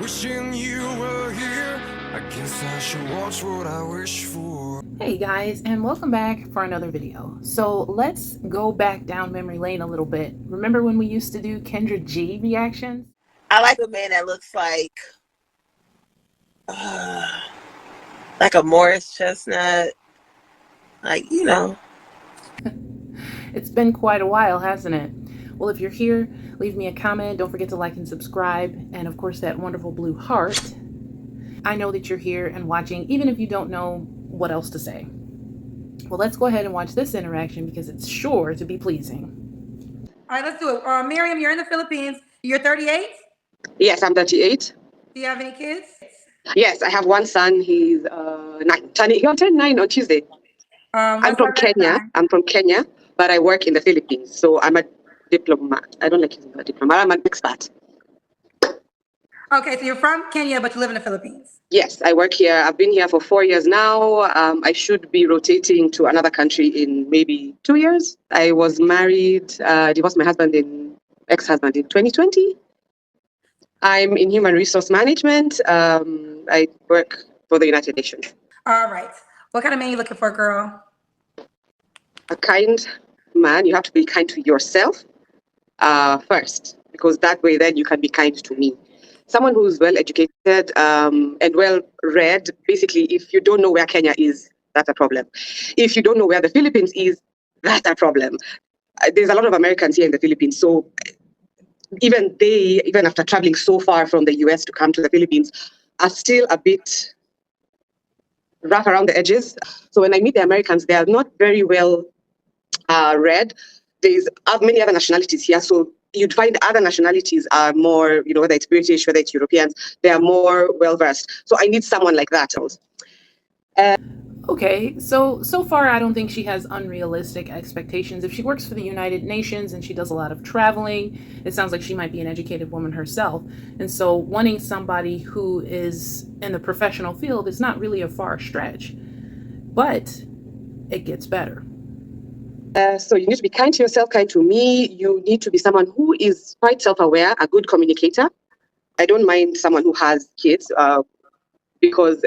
Wishing you were here. I guess I should watch what I wish for. Hey guys, and welcome back for another video. So let's go back down memory lane a little bit. Remember when we used to do Kendra G reactions? I like a man that looks like a Morris chestnut. Like. It's been quite a while, hasn't it? Well, if you're here, leave me a comment. Don't forget to like and subscribe. And of course, that wonderful blue heart. I know that you're here and watching, even if you don't know what else to say. Well, let's go ahead and watch this interaction because it's sure to be pleasing. All right, let's do it. Miriam, you're in the Philippines. You're 38? Yes, I'm 38. Do you have any kids? Yes, I have one son. He's 9. He'll turn 9 on Tuesday. I'm from Kenya. But I work in the Philippines. So I'm a diplomat. I don't like using the diplomat. I'm an expat. Okay, so you're from Kenya, but you live in the Philippines. Yes, I work here. I've been here for 4 years now. I should be rotating to another country in maybe 2 years. I was married, divorced my ex-husband in 2020. I'm in human resource management. I work for the United Nations. All right. What kind of man are you looking for, girl? A kind man. You have to be kind to yourself first, because that way then you can be kind to me. Someone who's well educated and well read. Basically, if you don't know where Kenya is, that's a problem. If you don't know where the Philippines is, that's a problem. There's a lot of Americans here in the Philippines, so even after traveling so far from the US to come to the Philippines, are still a bit rough around the edges. So when I meet the Americans, they are not very well read. There's many other nationalities here, so you'd find other nationalities are more, whether it's British, whether it's Europeans, they are more well-versed. So I need someone like that. Okay, so far I don't think she has unrealistic expectations. If she works for the United Nations and she does a lot of traveling, it sounds like she might be an educated woman herself. And so wanting somebody who is in the professional field is not really a far stretch, but it gets better. So you need to be kind to yourself, kind to me. You need to be someone who is quite self-aware, a good communicator. I don't mind someone who has kids, because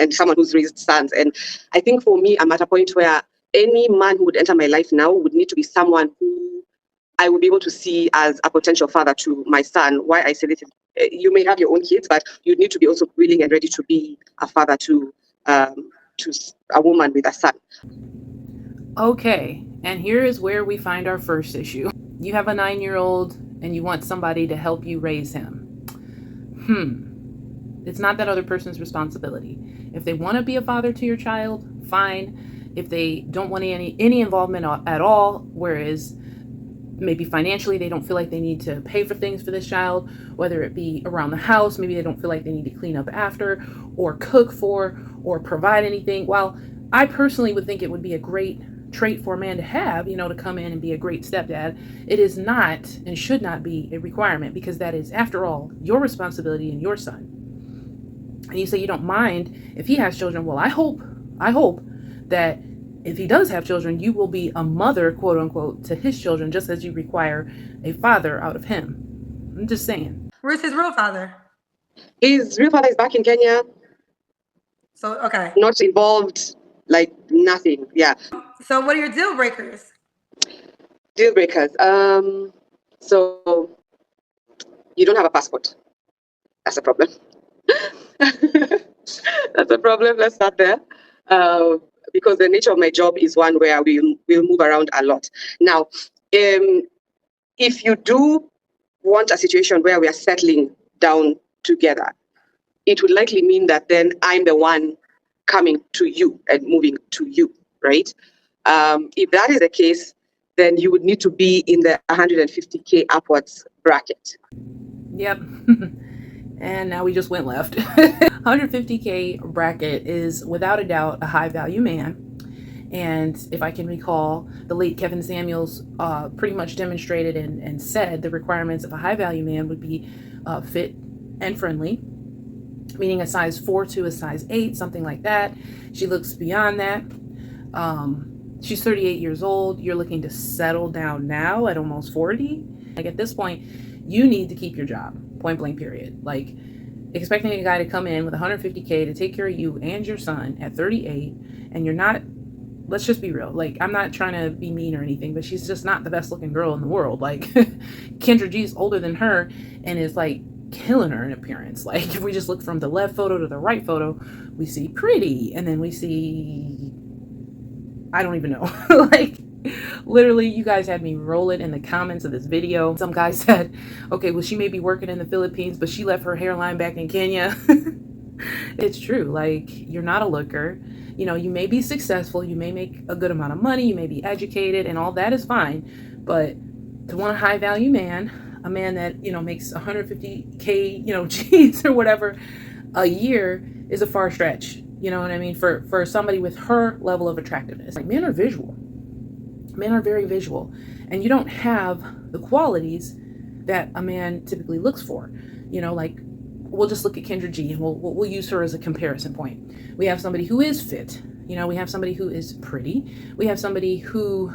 someone who's raised sons. And I think for me, I'm at a point where any man who would enter my life now would need to be someone who I would be able to see as a potential father to my son. Why I say this is, you may have your own kids, but you need to be also willing and ready to be a father to a woman with a son. Okay, and here is where we find our first issue. You have a 9-year-old and you want somebody to help you raise him. It's not that other person's responsibility. If they want to be a father to your child, fine. If they don't want any involvement at all, whereas maybe financially they don't feel like they need to pay for things for this child, whether it be around the house, maybe they don't feel like they need to clean up after or cook for or provide anything. While I personally would think it would be a great trait for a man to have, to come in and be a great stepdad, it is not and should not be a requirement, because that is, after all, your responsibility and your son. And you say you don't mind if he has children. Well, I hope that if he does have children, you will be a mother, quote unquote, to his children, just as you require a father out of him. I'm just saying. Where's his real father? His real father is back in Kenya. So, okay. Not involved, like nothing. Yeah. So what are your deal breakers? Deal breakers. So you don't have a passport. That's a problem. That's a problem. Let's start there. Because the nature of my job is one where we'll move around a lot. Now, if you do want a situation where we are settling down together, it would likely mean that then I'm the one coming to you and moving to you, right? If that is the case, then you would need to be in the 150K upwards bracket. Yep. And now we just went left. 150K bracket is without a doubt a high value man. And if I can recall, the late Kevin Samuels pretty much demonstrated and said the requirements of a high value man would be fit and friendly, meaning a size 4 to a size 8, something like that. She looks beyond that. She's 38 years old. You're looking to settle down now at almost 40. Like, at this point, you need to keep your job, point blank period. Like, expecting a guy to come in with 150K to take care of you and your son at 38, and you're not, let's just be real. Like, I'm not trying to be mean or anything, but she's just not the best looking girl in the world. Like, Kendra G is older than her and is like killing her in appearance. Like, if we just look from the left photo to the right photo, we see pretty, and then we see, I don't even know. Like, literally, you guys had me rolling in the comments of this video. Some guy said, okay, well, she may be working in the Philippines, but she left her hairline back in Kenya. It's true. Like, you're not a looker. You know, you may be successful, you may make a good amount of money, you may be educated, and all that is fine. But to want a high value man, a man that, you know, makes 150K, you know, G's or whatever a year, is a far stretch. You know what I mean? For somebody with her level of attractiveness. Like, men are visual. Men are very visual. And you don't have the qualities that a man typically looks for. You know, like, we'll just look at Kendra G and we'll use her as a comparison point. We have somebody who is fit. You know, we have somebody who is pretty. We have somebody who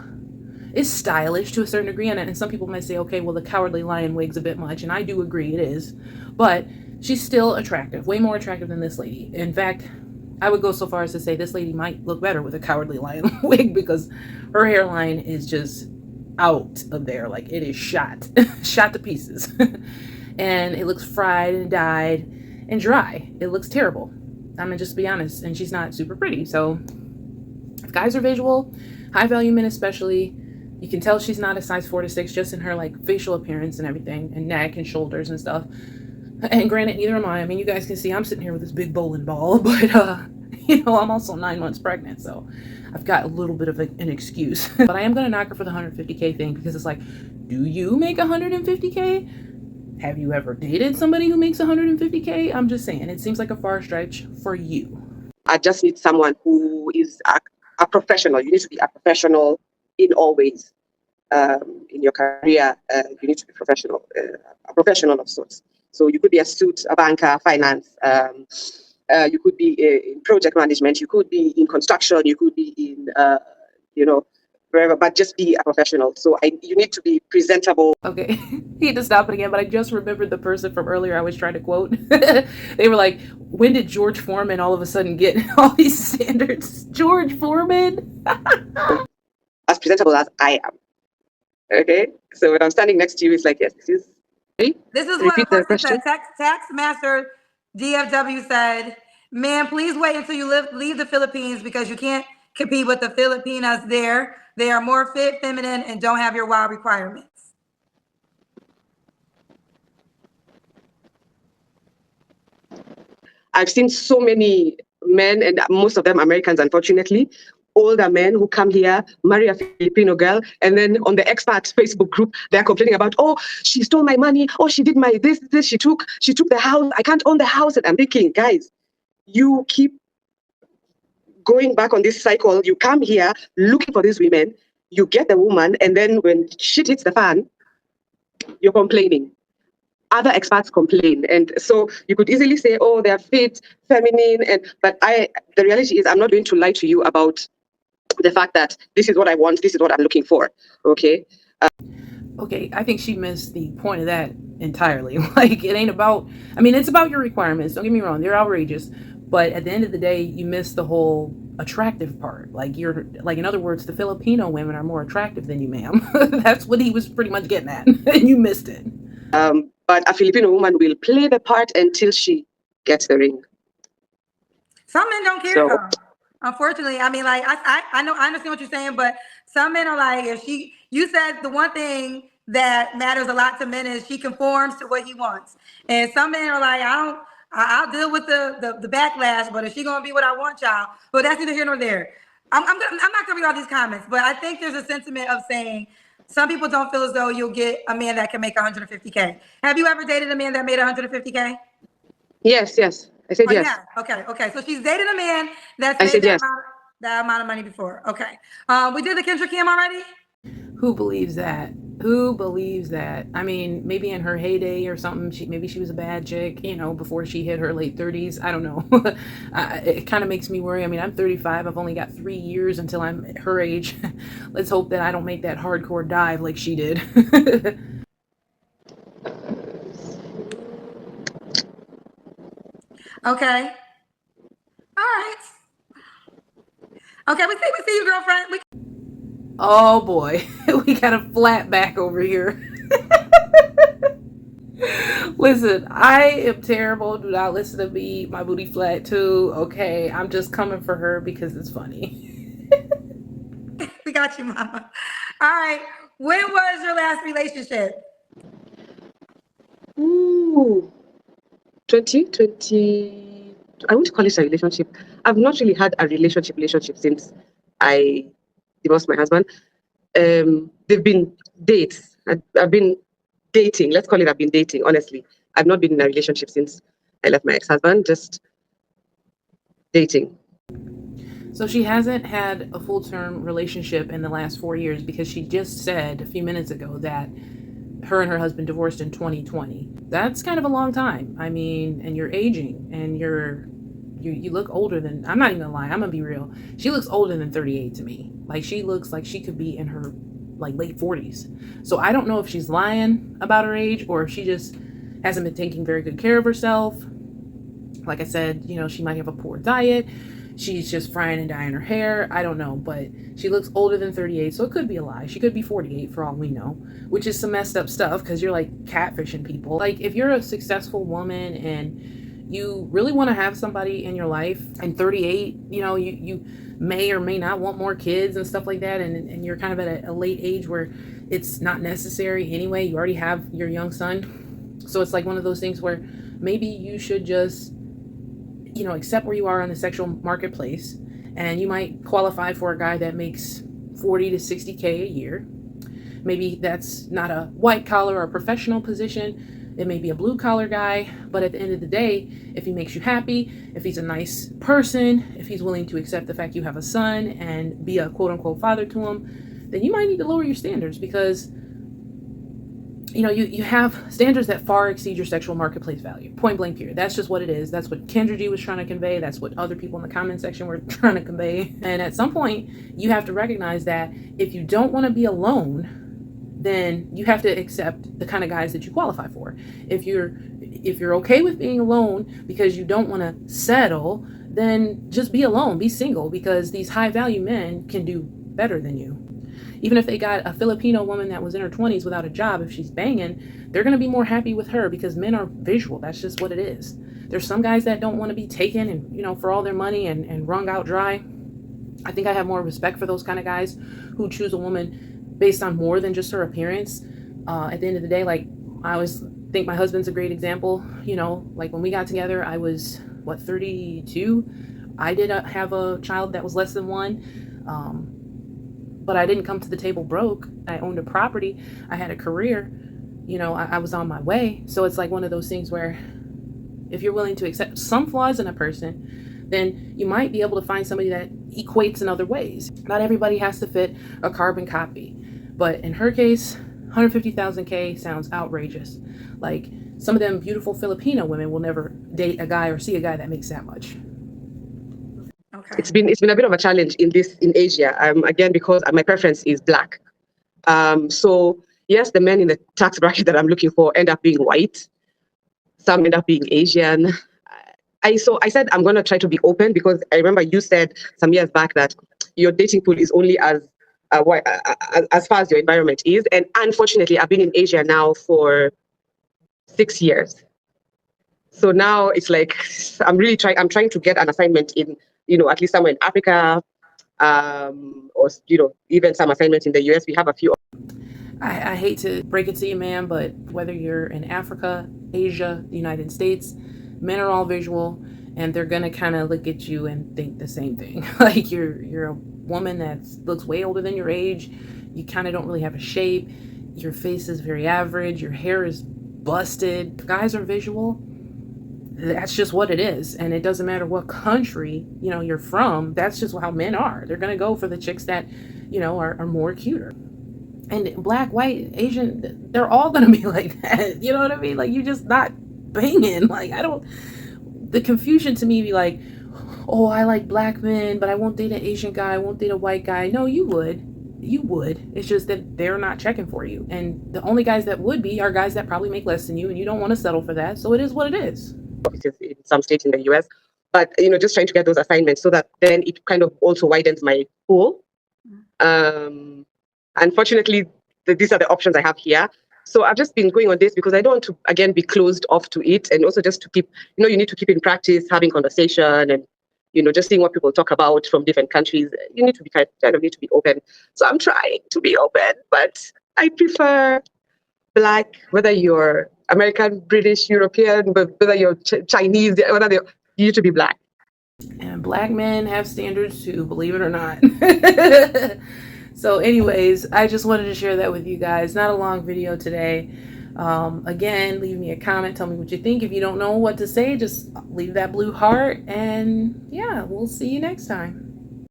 is stylish to a certain degree. And some people might say, okay, well, the Cowardly Lion wig's a bit much. And I do agree it is. But she's still attractive, way more attractive than this lady. In fact, I would go so far as to say this lady might look better with a Cowardly Lion wig, because her hairline is just out of there. Like, it is shot to pieces. And it looks fried and dyed and dry. It looks terrible. I'm gonna just be honest. And she's not super pretty. So if guys are visual, high value men especially, you can tell she's not a size 4 to 6 just in her like facial appearance and everything, and neck and shoulders and stuff. And granted, neither am I. I mean, you guys can see I'm sitting here with this big bowling ball, but you know, I'm also 9 months pregnant, so I've got a little bit of an excuse. But I am gonna knock her for the 150K thing, because it's like, do you make 150K? Have you ever dated somebody who makes 150K? I'm just saying, it seems like a far stretch for you. I just need someone who is a professional. You need to be a professional in all ways. In your career, you need to be professional, a professional of sorts. So you could be a suit, a banker, finance. You could be in project management. You could be in construction. You could be in, you know, wherever. But just be a professional. So you need to be presentable. Okay, he had to stop it again, but I just remembered the person from earlier I was trying to quote. They were like, when did George Foreman all of a sudden get all these standards? George Foreman? As presentable as I am. Okay, so when I'm standing next to you, it's like, yes, this is what a person said. Tax Master DFW said, "Man, please wait until you leave the Philippines, because you can't compete with the Filipinas there. They are more fit, feminine, and don't have your wild requirements." I've seen so many men, and most of them Americans, unfortunately, older men who come here, marry a Filipino girl, and then on the expat Facebook group, they're complaining about, oh, she stole my money, oh, she did my this, she took the house, I can't own the house. And I'm thinking, guys, you keep going back on this cycle. You come here looking for these women, you get the woman, and then when shit hits the fan, you're complaining. Other expats complain, and so you could easily say, oh, they're fit, feminine, but the reality is, I'm not going to lie to you about the fact that this is what I want, this is what I'm looking for. Okay. Okay, I think she missed the point of that entirely. Like, it ain't about, I mean, it's about your requirements. Don't get me wrong, they're outrageous. But at the end of the day, you miss the whole attractive part. Like, in other words, the Filipino women are more attractive than you, ma'am. That's what he was pretty much getting at. And you missed it. But a Filipino woman will play the part until she gets the ring. Some men don't care, though. Unfortunately, I mean, like, I know, I understand what you're saying, but some men are like, you said the one thing that matters a lot to men is she conforms to what he wants. And some men are like, I'll deal with the backlash, but if she gonna be what I want, y'all, but that's neither here nor there. I'm not gonna read all these comments, but I think there's a sentiment of saying some people don't feel as though you'll get a man that can make 150K. Have you ever dated a man that made 150K? Yes. I said yes. Yeah. Okay. So she's dated a man that's made that amount of money before. Okay. We did the Kendra Kim already? Who believes that? Who believes that? I mean, maybe in her heyday or something, maybe she was a bad chick, you know, before she hit her late 30s. I don't know. It kind of makes me worry. I mean, I'm 35. I've only got 3 years until I'm her age. Let's hope that I don't make that hardcore dive like she did. Okay. All right. Okay, we see you, girlfriend. Oh boy, we got a flat back over here. Listen, I am terrible. Do not listen to me. My booty flat too. Okay, I'm just coming for her because it's funny. We got you, mama. All right. When was your last relationship? Ooh, 2020. I won't call it a relationship. I've not really had a relationship since I divorced my husband. They've been dates. I've been dating. Let's call it I've been dating, honestly. I've not been in a relationship since I left my ex-husband, just dating. So she hasn't had a full-term relationship in the last 4 years because she just said a few minutes ago that her and her husband divorced in 2020. That's kind of a long time. I mean, and you're aging and you look older than, I'm not even gonna lie, I'm gonna be real. She looks older than 38 to me. Like she looks like she could be in her like late 40s. So I don't know if she's lying about her age or if she just hasn't been taking very good care of herself. Like I said, she might have a poor diet. She's just frying and dyeing her hair. I don't know, but she looks older than 38, so it could be a lie. She could be 48 for all we know, which is some messed up stuff because you're like catfishing people. Like if you're a successful woman and you really want to have somebody in your life and 38, you may or may not want more kids and stuff like that, and you're kind of at a late age where it's not necessary anyway. You already have your young son. So it's like one of those things where maybe you should just accept where you are on the sexual marketplace, and you might qualify for a guy that makes 40 to 60K a year. Maybe that's not a white collar or professional position. It may be a blue collar guy, but at the end of the day, if he makes you happy, if he's a nice person, if he's willing to accept the fact you have a son and be a quote unquote father to him, then you might need to lower your standards because you have standards that far exceed your sexual marketplace value. Point blank period. That's just what it is. That's what Kendra G was trying to convey. That's what other people in the comment section were trying to convey. And at some point, you have to recognize that if you don't want to be alone, then you have to accept the kind of guys that you qualify for. If you're okay with being alone because you don't want to settle, then just be alone, be single, because these high value men can do better than you. Even if they got a Filipino woman that was in her 20s without a job, if she's banging, they're going to be more happy with her because men are visual. That's just what it is. There's some guys that don't want to be taken and, for all their money and wrung out dry. I think I have more respect for those kind of guys who choose a woman based on more than just her appearance. At the end of the day, like I always think my husband's a great example. Like when we got together, I was 32. I did have a child that was less than one. But I didn't come to the table broke. I owned a property. I had a career. I was on my way. So it's like one of those things where if you're willing to accept some flaws in a person, then you might be able to find somebody that equates in other ways. Not everybody has to fit a carbon copy. But in her case, 150,000 K sounds outrageous. Like some of them beautiful Filipino women will never date a guy or see a guy that makes that much. Okay. It's been a bit of a challenge in Asia. Again, because my preference is black. So yes, the men in the tax bracket that I'm looking for end up being white. Some end up being Asian. I said I'm going to try to be open because I remember you said some years back that your dating pool is only as far as your environment is. And unfortunately, I've been in Asia now for 6 years. So now it's like I'm trying to get an assignment in, at least somewhere in Africa, or even some assignments in the US. We have a few. I hate to break it to you, man, but whether you're in Africa, Asia, the United States, men are all visual, and they're gonna kind of look at you and think the same thing. Like you're a woman that looks way older than your age. You kind of don't really have a shape. Your face is very average. Your hair is busted. Guys are visual. That's just what it is, and it doesn't matter what country you're from. That's just how men are. They're gonna go for the chicks that are more cuter. And black, white, Asian, they're all gonna be like that. You know what I mean? Like you're just not banging. Like the confusion to me be like, oh, I like black men, but I won't date an Asian guy. I won't date a white guy. No, you would. It's just that they're not checking for you. And the only guys that would be are guys that probably make less than you, and you don't want to settle for that. So it is what it is. offices in some states in the US. But, just trying to get those assignments so that then it kind of also widens my pool. Unfortunately, these are the options I have here. So I've just been going on this because I don't want to, again, be closed off to it. And also just to keep, you need to keep in practice, having conversation and, just seeing what people talk about from different countries. You need to be kind of need to be open. So I'm trying to be open, but I prefer Black, whether you're American, British, European, but whether you're Chinese, whether you need to be Black. And Black men have standards too, believe it or not. So anyways, I just wanted to share that with you guys. Not a long video today. Again, leave me a comment. Tell me what you think. If you don't know what to say, just leave that blue heart. And yeah, we'll see you next time.